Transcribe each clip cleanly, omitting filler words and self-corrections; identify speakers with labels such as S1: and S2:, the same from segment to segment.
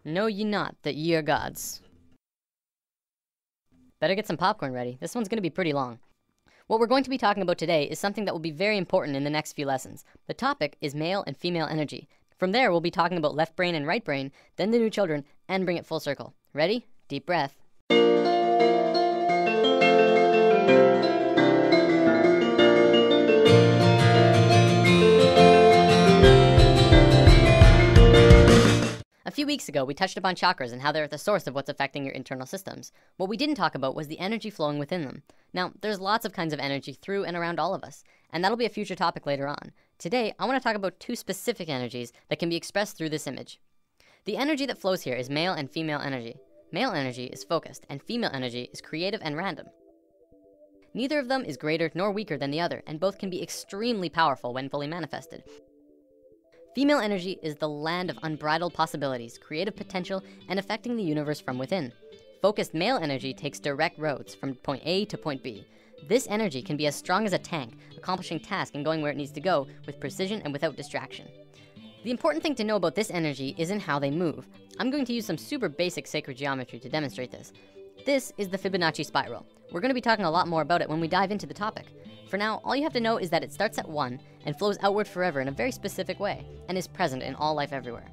S1: Know ye not that ye are gods? Better get some popcorn ready. This one's going to be pretty long. What we're going to be talking about today is something that will be very important in the next few lessons. The topic is male and female energy. From there, we'll be talking about left brain and right brain, then the new children, and bring it full circle. Ready? Deep breath. A few weeks ago, we touched upon chakras and how they're at the source of what's affecting your internal systems. What we didn't talk about was the energy flowing within them. Now, there's lots of kinds of energy through and around all of us, and that'll be a future topic later on. Today, I want to talk about two specific energies that can be expressed through this image. The energy that flows here is male and female energy. Male energy is focused, and female energy is creative and random. Neither of them is greater nor weaker than the other, and both can be extremely powerful when fully manifested. Female energy is the land of unbridled possibilities, creative potential, and affecting the universe from within. Focused male energy takes direct roads from point A to point B. This energy can be as strong as a tank, accomplishing tasks and going where it needs to go with precision and without distraction. The important thing to know about this energy isn't how they move. I'm going to use some super basic sacred geometry to demonstrate this. This is the Fibonacci spiral. We're going to be talking a lot more about it when we dive into the topic. For now, all you have to know is that it starts at 1 and flows outward forever in a very specific way and is present in all life everywhere.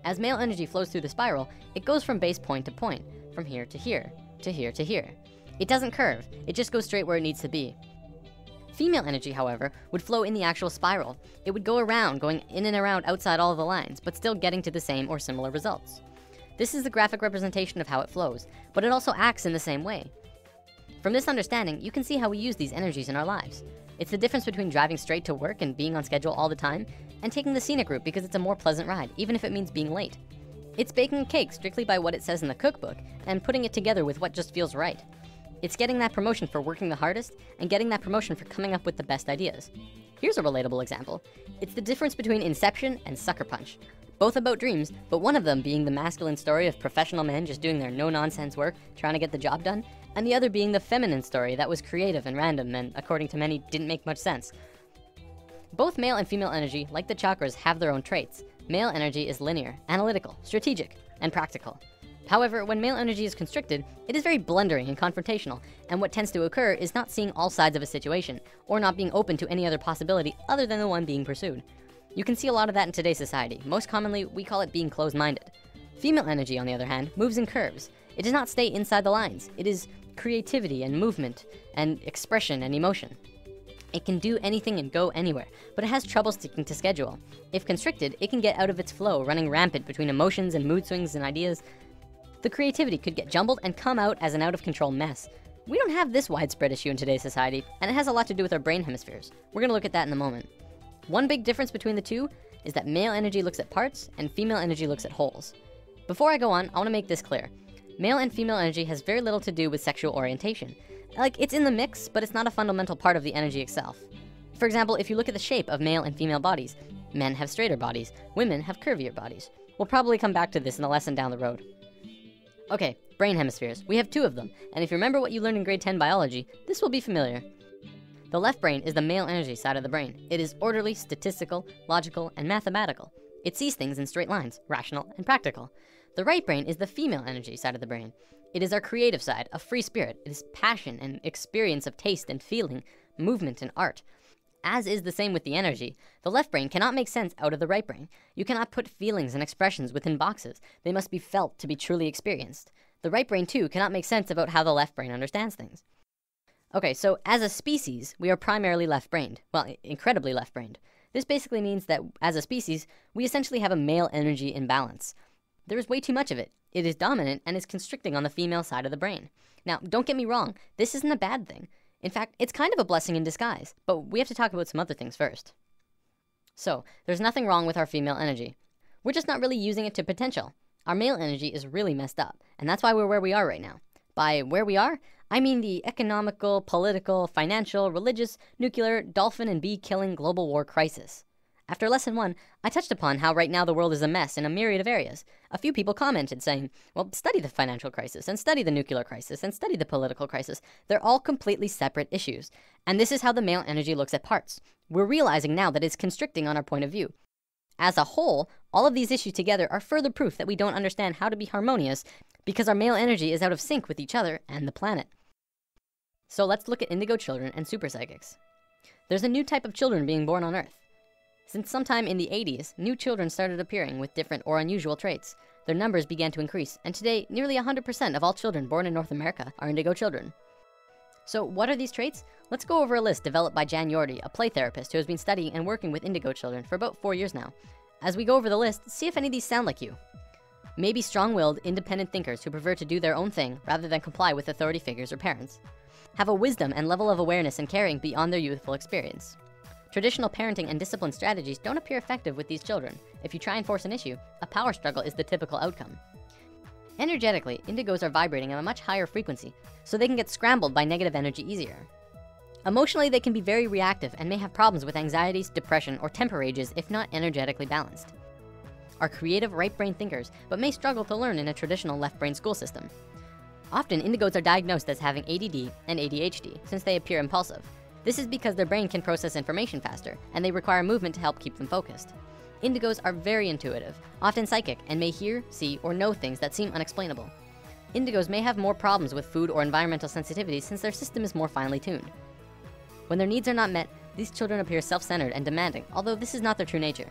S1: As male energy flows through the spiral, it goes from base point to point, from here to here, to here to here. It doesn't curve, it just goes straight where it needs to be. Female energy, however, would flow in the actual spiral. It would go around, going in and around outside all of the lines, but still getting to the same or similar results. This is the graphic representation of how it flows, but it also acts in the same way. From this understanding, you can see how we use these energies in our lives. It's the difference between driving straight to work and being on schedule all the time, and taking the scenic route because it's a more pleasant ride, even if it means being late. It's baking a cake strictly by what it says in the cookbook, and putting it together with what just feels right. It's getting that promotion for working the hardest, and getting that promotion for coming up with the best ideas. Here's a relatable example. It's the difference between Inception and Sucker Punch. Both about dreams, but one of them being the masculine story of professional men just doing their no-nonsense work, trying to get the job done, and the other being the feminine story that was creative and random and, according to many, didn't make much sense. Both male and female energy, like the chakras, have their own traits. Male energy is linear, analytical, strategic, and practical. However, when male energy is constricted, it is very blundering and confrontational, and what tends to occur is not seeing all sides of a situation, or not being open to any other possibility other than the one being pursued. You can see a lot of that in today's society. Most commonly, we call it being closed-minded. Female energy, on the other hand, moves in curves. It does not stay inside the lines. It is creativity and movement and expression and emotion. It can do anything and go anywhere, but it has trouble sticking to schedule. If constricted, it can get out of its flow, running rampant between emotions and mood swings and ideas. The creativity could get jumbled and come out as an out-of-control mess. We don't have this widespread issue in today's society, and it has a lot to do with our brain hemispheres. We're gonna look at that in a moment. One big difference between the two is that male energy looks at parts and female energy looks at wholes. Before I go on, I wanna make this clear. Male and female energy has very little to do with sexual orientation. Like, it's in the mix, but it's not a fundamental part of the energy itself. For example, if you look at the shape of male and female bodies, men have straighter bodies, women have curvier bodies. We'll probably come back to this in a lesson down the road. Okay, brain hemispheres. We have 2 of them, and if you remember what you learned in grade 10 biology, this will be familiar. The left brain is the male energy side of the brain. It is orderly, statistical, logical, and mathematical. It sees things in straight lines, rational and practical. The right brain is the female energy side of the brain. It is our creative side, a free spirit. It is passion and experience of taste and feeling, movement and art. As is the same with the energy, the left brain cannot make sense out of the right brain. You cannot put feelings and expressions within boxes. They must be felt to be truly experienced. The right brain, too, cannot make sense about how the left brain understands things. Okay, so as a species, we are primarily left-brained. Well, incredibly left-brained. This basically means that as a species, we essentially have a male energy imbalance. There is way too much of it. It is dominant and is constricting on the female side of the brain. Now, don't get me wrong, this isn't a bad thing. In fact, it's kind of a blessing in disguise, but we have to talk about some other things first. So, there's nothing wrong with our female energy. We're just not really using it to potential. Our male energy is really messed up, and that's why we're where we are right now. By where we are, I mean the economical, political, financial, religious, nuclear, dolphin and bee killing global war crisis. After lesson 1, I touched upon how right now the world is a mess in a myriad of areas. A few people commented saying, well, study the financial crisis, and study the nuclear crisis, and study the political crisis. They're all completely separate issues. And this is how the male energy looks at parts. We're realizing now that it's constricting on our point of view. As a whole, All of these issues together are further proof that we don't understand how to be harmonious because our male energy is out of sync with each other and the planet. So let's look at indigo children and super psychics. There's a new type of children being born on Earth. Since sometime in the 80s, new children started appearing with different or unusual traits. Their numbers began to increase, and today, nearly 100% of all children born in North America are indigo children. So what are these traits? Let's go over a list developed by Jan Yordi, a play therapist who has been studying and working with indigo children for about 4 years now. As we go over the list, see if any of these sound like you. Maybe strong-willed, independent thinkers who prefer to do their own thing rather than comply with authority figures or parents. Have a wisdom and level of awareness and caring beyond their youthful experience. Traditional parenting and discipline strategies don't appear effective with these children. If you try and force an issue, a power struggle is the typical outcome. Energetically, indigos are vibrating at a much higher frequency, so they can get scrambled by negative energy easier. Emotionally, they can be very reactive and may have problems with anxieties, depression, or temper rages if not energetically balanced. Are creative right brain thinkers, but may struggle to learn in a traditional left brain school system. Often, indigos are diagnosed as having ADD and ADHD since they appear impulsive. This is because their brain can process information faster, and they require movement to help keep them focused. Indigos are very intuitive, often psychic, and may hear, see, or know things that seem unexplainable. Indigos may have more problems with food or environmental sensitivity since their system is more finely tuned. When their needs are not met, these children appear self-centered and demanding, although this is not their true nature.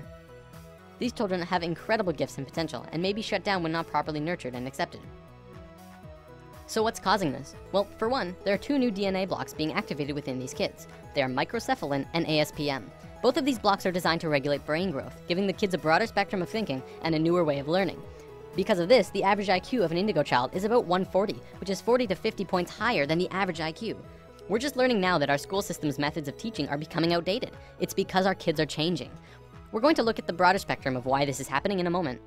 S1: These children have incredible gifts and potential and may be shut down when not properly nurtured and accepted. So what's causing this? Well, for one, there are 2 new DNA blocks being activated within these kids. They are microcephalin and ASPM. Both of these blocks are designed to regulate brain growth, giving the kids a broader spectrum of thinking and a newer way of learning. Because of this, the average IQ of an indigo child is about 140, which is 40 to 50 points higher than the average IQ. We're just learning now that our school system's methods of teaching are becoming outdated. It's because our kids are changing. We're going to look at the broader spectrum of why this is happening in a moment.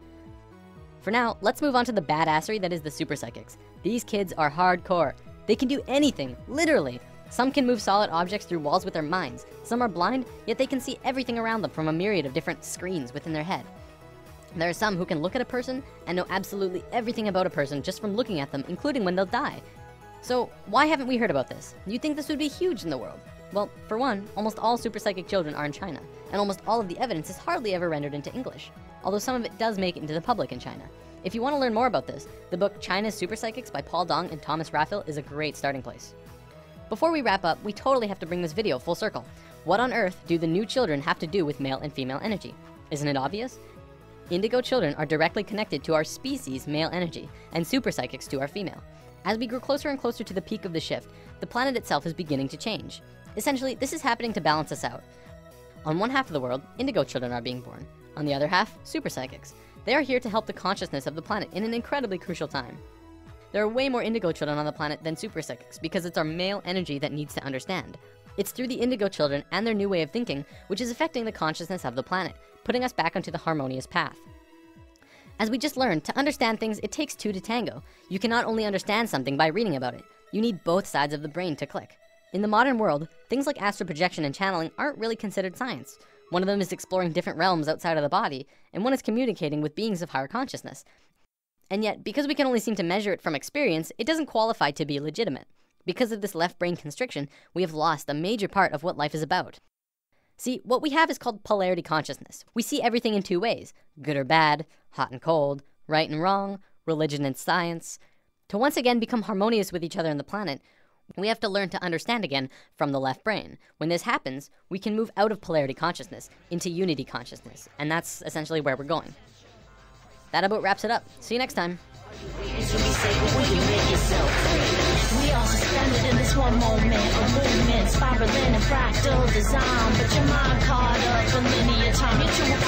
S1: For now, let's move on to the badassery that is the super psychics. These kids are hardcore. They can do anything, literally. Some can move solid objects through walls with their minds. Some are blind, yet they can see everything around them from a myriad of different screens within their head. There are some who can look at a person and know absolutely everything about a person just from looking at them, including when they'll die. So why haven't we heard about this? You'd think this would be huge in the world. Well, for one, almost all super psychic children are in China, and almost all of the evidence is hardly ever rendered into English, although some of it does make it into the public in China. If you want to learn more about this, the book China's Super Psychics by Paul Dong and Thomas Raphael is a great starting place. Before we wrap up, we totally have to bring this video full circle. What on earth do the new children have to do with male and female energy? Isn't it obvious? Indigo children are directly connected to our species' male energy, and super psychics to our female. As we grow closer and closer to the peak of the shift, the planet itself is beginning to change. Essentially, this is happening to balance us out. On one half of the world, indigo children are being born. On the other half, super psychics. They are here to help the consciousness of the planet in an incredibly crucial time. There are way more indigo children on the planet than super psychics because it's our male energy that needs to understand. It's through the indigo children and their new way of thinking, which is affecting the consciousness of the planet, putting us back onto the harmonious path. As we just learned, to understand things, it takes 2 to tango. You cannot only understand something by reading about it. You need both sides of the brain to click. In the modern world, things like astral projection and channeling aren't really considered science. One of them is exploring different realms outside of the body, and one is communicating with beings of higher consciousness. And yet, because we can only seem to measure it from experience, it doesn't qualify to be legitimate. Because of this left brain constriction, we have lost a major part of what life is about. See, what we have is called polarity consciousness. We see everything in 2 ways, good or bad, hot and cold, right and wrong, religion and science. To once again become harmonious with each other on the planet, we have to learn to understand again from the left brain. When this happens, we can move out of polarity consciousness into unity consciousness, and that's essentially where we're going. That about wraps it up. See you next time.
S2: We are suspended in this one moment, a movement spiraling in fractal design, but your mind caught up in linear time. You're too